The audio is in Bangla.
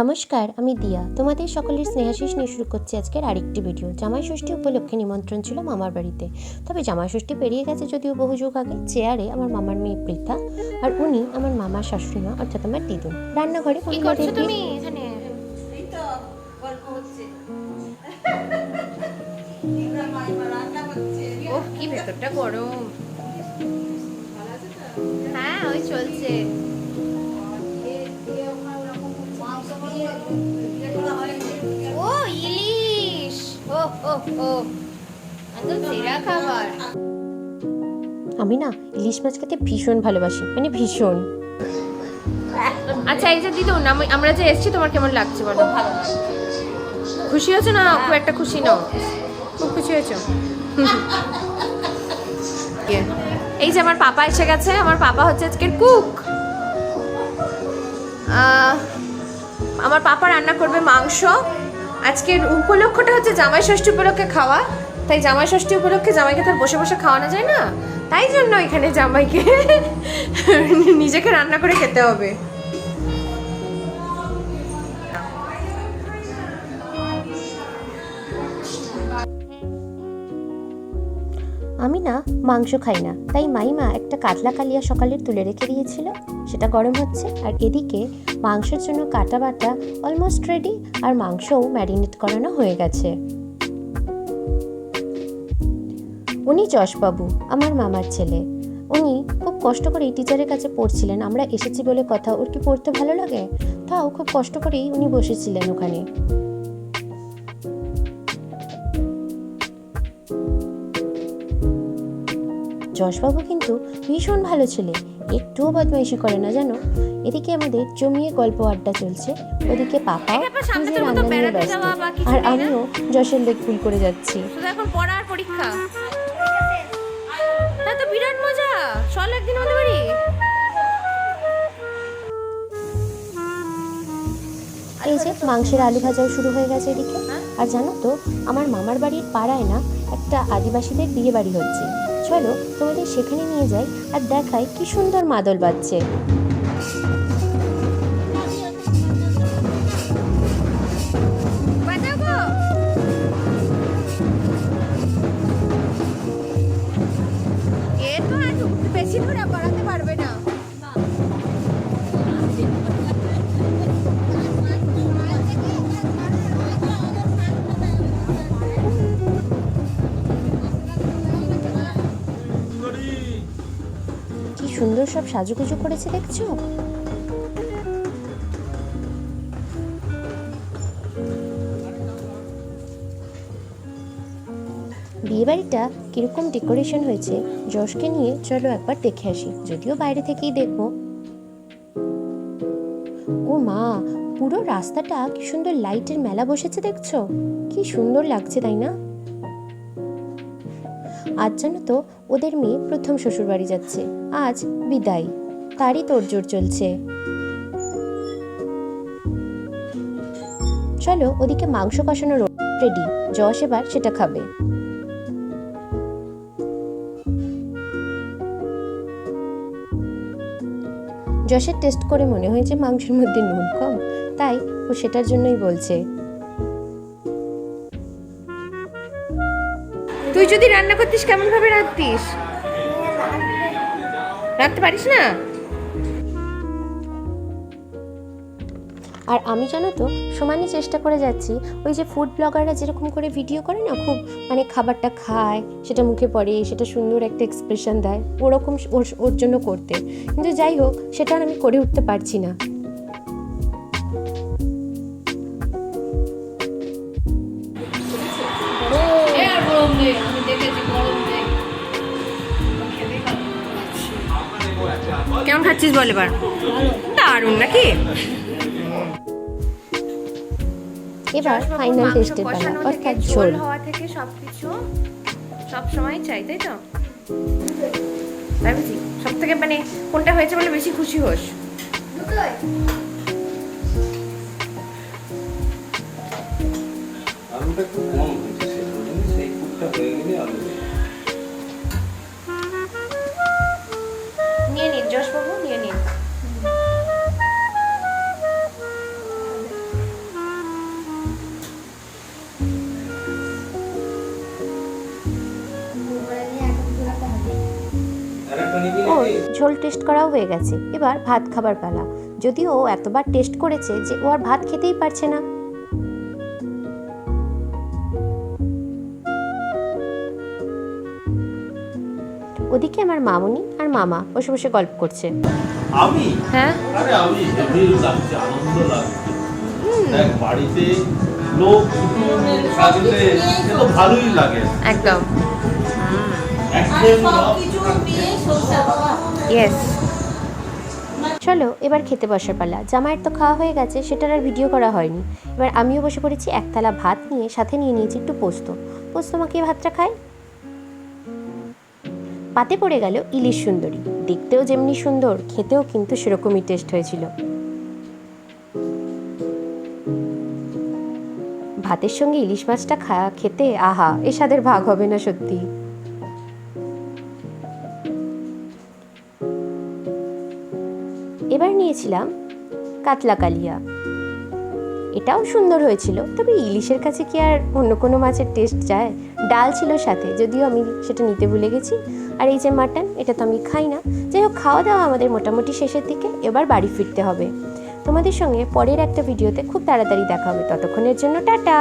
নমস্কার, আমি দিয়া। তোমাদের সকলের স্নেহাশিস নিয়ে শুরু করছি আজকের আরেকটি ভিডিও। জামাই ষষ্ঠী উপলক্ষে নিমন্ত্রণ ছিল মামার বাড়িতে। তবে জামাই ষষ্ঠী পেরিয়ে গেছে যদিও বহু যুগ আগে। চেয়ারে আমার মামার মেয়ে পৃথা, আর উনি আমার মামার শাশুড়ি মা অর্থাৎ আমার দিদুন। রান্নাঘরে কি ভেতরটা গরম। হ্যাঁ, ওই চলছে। ও ইলিশ, ও ও ও একদম সেরা খাবার। আমি না ইলিশ মাছ খেতে ভীষণ ভালোবাসি, মানে ভীষণ। আচ্ছা, এই যে দিদুন, আমরা যে এসেছি তোমার কেমন লাগছে বলো? ভালো লাগছে। খুশি হয়েছো না? খুব একটা খুশি নও? খুব খুশি হয়েছো? এই যে আমার পাপা এসে গেছে। আমার পাপা হচ্ছে আজকের কুক। আমার পাপা রান্না করবে মাংস। আজকের উপলক্ষটা হচ্ছে জামাই ষষ্ঠী উপলক্ষে খাওয়া, তাই জামাই ষষ্ঠী উপলক্ষে জামাইকে তো বসে বসে খাওয়ানো যায় না, তাই জন্য এখানে জামাইকে নিজেকে রান্না করে খেতে হবে। আমি না মাংস খাই না, তাই মাইমা একটা কাতলা কালিয়া সকালের তুলে রেখে দিয়েছিল, সেটা গরম হচ্ছে। আর এদিকে মাংসের জন্য কাটা বাটা অলমোস্ট রেডি, আর মাংসও ম্যারিনেট করানো হয়ে গেছে। উনি যশবাবু, আমার মামার ছেলে। উনি খুব কষ্ট করেই টিচারের কাছে পড়ছিলেন। আমরা এসেছি বলে কথা, ওর কি পড়তে ভালো লাগে? তাও খুব কষ্ট করেই উনি বসেছিলেন ওখানে। যশবাবু কিন্তু ভীষণ ভালো ছেলে, একটুও বদমাইশি করে না জানো। এদিকে আমাদের জমিয়ে গল্প আড্ডা চলছে, ওদিকে পাপা নিজের রান্না নিয়ে ব্যস্ত, আর আমিও যশের লেগ ফুল করে যাচ্ছি। এখন পড়ার পরীক্ষা, তো বিরাট মজা। চল একদিন আমাদের বাড়ি। এই যে মাংসের আলু ভাজাও শুরু হয়ে গেছে এদিকে। আর জানো তো, আমার মামার বাড়ির পাড়ায় না একটা আদিবাসীদের বিয়ে বাড়ি হচ্ছে। চলো তোমাদের সেখানে নিয়ে যাই আর দেখাই কি সুন্দর মাদল বাজছে। বেশি দূরে বাড়াতে পারবে না। কি সুন্দর সব সাজুগুজু করেছে দেখছো। বিয়েবাড়িটা কিরকম ডেকোরেশন হয়েছে যশকে নিয়ে চলো একবার দেখে আসি, যদিও বাইরে থেকেই দেখবো। ও মা, পুরো রাস্তাটা কি সুন্দর লাইটের মেলা বসেছে দেখছো, কি সুন্দর লাগছে তাই না? আজ জানো তো ওদের মেয়ে প্রথম শ্বশুর বাড়ি যাচ্ছে, আজ বিদায়, তারই তোড়জোড় চলছে। চলো ওদিকে মাংস কষানো রেডি, যশ এবার সেটা খাবে। যশের টেস্ট করে মনে হয়েছে মাংসের মধ্যে নুন কম, তাই ও সেটার জন্যই বলছে। তুই যদি রান্না করতিস কেমন ভাবে রাখতিস? রাখতে পারিস না? আর আমি জানো তো সমানই চেষ্টা করে যাচ্ছি, ওই যে ফুড ব্লগাররা যেরকম করে ভিডিও করে না, খুব মানে খাবারটা খায়, সেটা মুখে পড়ে, সেটা সুন্দর একটা এক্সপ্রেশন দেয়, ওরকম ওর জন্য করতে। কিন্তু যাই হোক, সেটা আর আমি করে উঠতে পারছি না। কেমন খাচ্ছিস বল এবার? দারুণ নাকি? এবার ফাইনাল টেস্টের পালা, অর্থাৎ ঝোল হওয়া থেকে সবকিছু সব সময় চাই, তাই তো? তাই বুঝি সব থেকে মানে কোনটা হয়েছে বলে বেশি খুশি হোস? আলুটা একটু কম হয়েছে, সেই কুকটা হয়ে গেলে আলু নিয়ে নিন যশবাবু, নিয়ে নিন। ঝোল টেস্ট করাও হয়ে গেছে, এবার ভাত খাবার পালা। যদিও ও এতবার টেস্ট করেছে যে ও আর ভাত খেতেই পারছে না। ওদিকে আমার মামুনি আর মামা বসে বসে গল্প করছে। আমি হ্যাঁ আরে আমি হেভি লাগছে, আনন্দ লাগছে। দেখ বাড়িতে লোক কুটুম থাকলে সে তো ভালোই লাগে। একদম একঘেয়েমি ভাব ইয়েস। চলো এবার খেতে বসার পালা। জামাইয়ের তো খাওয়া হয়ে গেছে, সেটার আর ভিডিও করা হয়নি। এবার আমিও বসে পড়েছি এক থালা ভাত নিয়ে, সাথে নিয়ে নিয়েছি একটু পোস্ত। পোস্ত মাখিয়ে ভাতটা খাই। পাতে পড়ে গেল ইলিশ সুন্দরী। দেখতেও যেমনি সুন্দর, খেতেও কিন্তু সেরকমই টেস্ট হয়েছিল। ভাতের সঙ্গে ইলিশ মাছটা খেতে আহা, এ স্বাদের ভাগ হবে না সত্যি। এবার নিয়েছিলাম কাতলা কালিয়া, এটাও সুন্দর হয়েছিল। তবে ইলিশের কাছে কি আর অন্য কোনো মাছের টেস্ট যায়? ডাল ছিল সাথে, যদিও আমি সেটা নিতে ভুলে গেছি। আর এই যে মাটন, এটা তো আমি খাই না। যাই হোক, খাওয়া দাওয়া আমাদের মোটামুটি শেষের দিকে, এবার বাড়ি ফিরতে হবে। তোমাদের সঙ্গে পরের একটা ভিডিওতে খুব তাড়াতাড়ি দেখা হবে। ততক্ষণের জন্য টাটা।